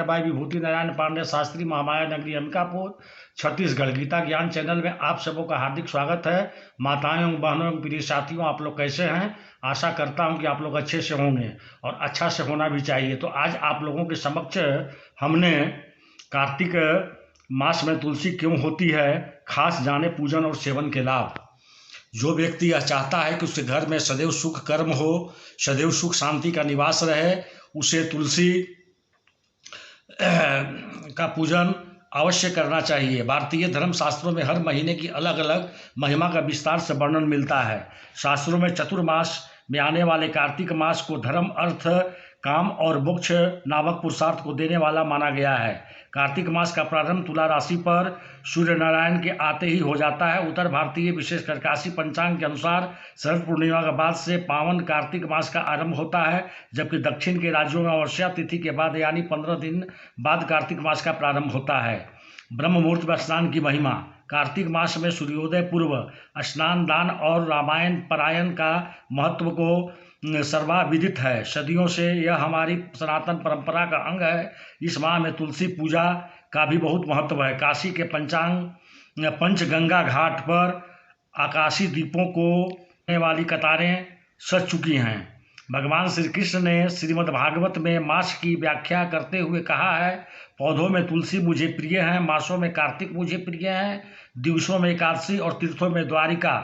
भाई विभूति नारायण पांडे शास्त्री, महामाया नगरी अंबिकापुर, छत्तीसगढ़। गीता ज्ञान चैनल में आप सबों का हार्दिक स्वागत है। माताओं एवं बहनों एवं प्रिय साथियों, आप लोग कैसे हैं? आशा करता हूं कि आप लोग अच्छे से होंगे और अच्छा से होना भी चाहिए। तो आज आप लोगों के समक्ष हमने कार्तिक मास में तुलसी क्यों होती है, खास जाने पूजन और सेवन के लाभ। जो व्यक्ति यह चाहता है कि उसके घर में सदैव सुख कर्म हो, सदैव सुख शांति का निवास रहे, उसे तुलसी का पूजन अवश्य करना चाहिए। भारतीय धर्म शास्त्रों में हर महीने की अलग अलग महिमा का विस्तार से वर्णन मिलता है। शास्त्रों में चतुर्मास में आने वाले कार्तिक मास को धर्म, अर्थ, काम और मोक्ष नामक पुरुषार्थ को देने वाला माना गया है। कार्तिक मास का प्रारंभ तुला राशि पर सूर्य नारायण के आते ही हो जाता है। उत्तर भारतीय विशेषकर काशी पंचांग के अनुसार शरद पूर्णिमा के बाद से पावन कार्तिक मास का आरंभ होता है, जबकि दक्षिण के राज्यों में अमावस्या तिथि के बाद यानी 15 दिन बाद कार्तिक मास का प्रारंभ होता है। ब्रह्म मुहूर्त में स्नान की महिमा। कार्तिक मास में सूर्योदय पूर्व स्नान दान और रामायण पारायण का महत्व को सर्वविदित है। सदियों से यह हमारी सनातन परंपरा का अंग है। इस माह में तुलसी पूजा का भी बहुत महत्व है। काशी के पंचगंगा घाट पर आकाशीय दीपों को होने वाली कतारें सज चुकी हैं। भगवान श्री कृष्ण ने श्रीमद् भागवत में मास की व्याख्या करते हुए कहा है, पौधों में तुलसी मुझे प्रिय है, मासों में कार्तिक मुझे प्रिय है, दिवसों में एकादशी और तीर्थों में द्वारिका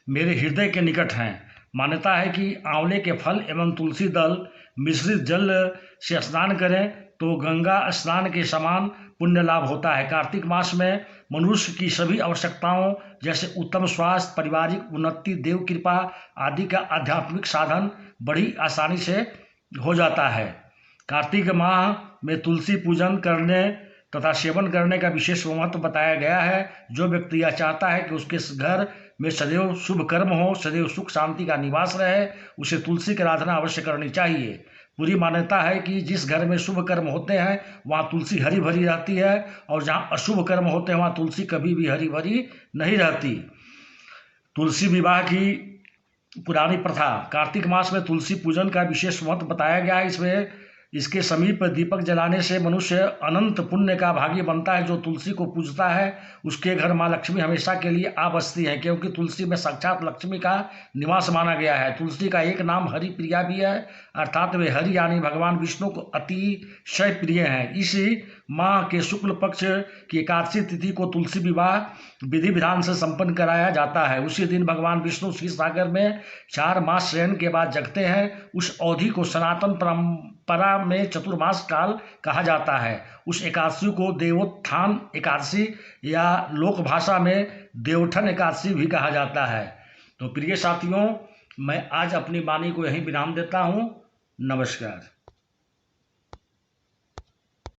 मेरे हृदय के निकट हैं। मान्यता है कि आंवले के फल एवं तुलसी दल मिश्रित जल से स्नान करें तो गंगा स्नान के समान पुण्य लाभ होता है। कार्तिक मास में मनुष्य की सभी आवश्यकताओं जैसे उत्तम स्वास्थ्य, पारिवारिक उन्नति, देव कृपा आदि का आध्यात्मिक साधन बड़ी आसानी से हो जाता है। कार्तिक माह में तुलसी पूजन करने तथा सेवन करने का विशेष महत्व बताया गया है। जो व्यक्ति यह चाहता है कि उसके घर में सदैव शुभ कर्म हो, सदैव सुख शांति का निवास रहे, उसे तुलसी की आराधना अवश्य करनी चाहिए। पूरी मान्यता है कि जिस घर में शुभ कर्म होते हैं वहाँ तुलसी हरी भरी रहती है और जहाँ अशुभ कर्म होते हैं वहाँ तुलसी कभी भी हरी भरी नहीं रहती। तुलसी विवाह की पुरानी प्रथा। कार्तिक मास में तुलसी पूजन का विशेष महत्व बताया गया है। इसमें इसके समीप दीपक जलाने से मनुष्य अनंत पुण्य का भागी बनता है। जो तुलसी को पूजता है उसके घर माँ लक्ष्मी हमेशा के लिए आ बसती है, क्योंकि तुलसी में साक्षात लक्ष्मी का निवास माना गया है। तुलसी का एक नाम हरि प्रिया भी है, अर्थात वे हरि यानी भगवान विष्णु को अतिशय प्रिय हैं। इसी माह के शुक्ल पक्ष की एकादशी तिथि को तुलसी विवाह विधि विधान से संपन्न कराया जाता है। उसी दिन भगवान विष्णु क्षीर सागर में 4 मास शयन के बाद जगते हैं। उस अवधि को सनातन परंपरा में चतुर्मास काल कहा जाता है। उस एकादशी को देवोत्थान एकादशी या लोक भाषा में देवोत्थान एकादशी भी कहा जाता है। तो प्रिय साथियों, मैं आज अपनी वाणी को यहीं विराम देता हूँ। नमस्कार।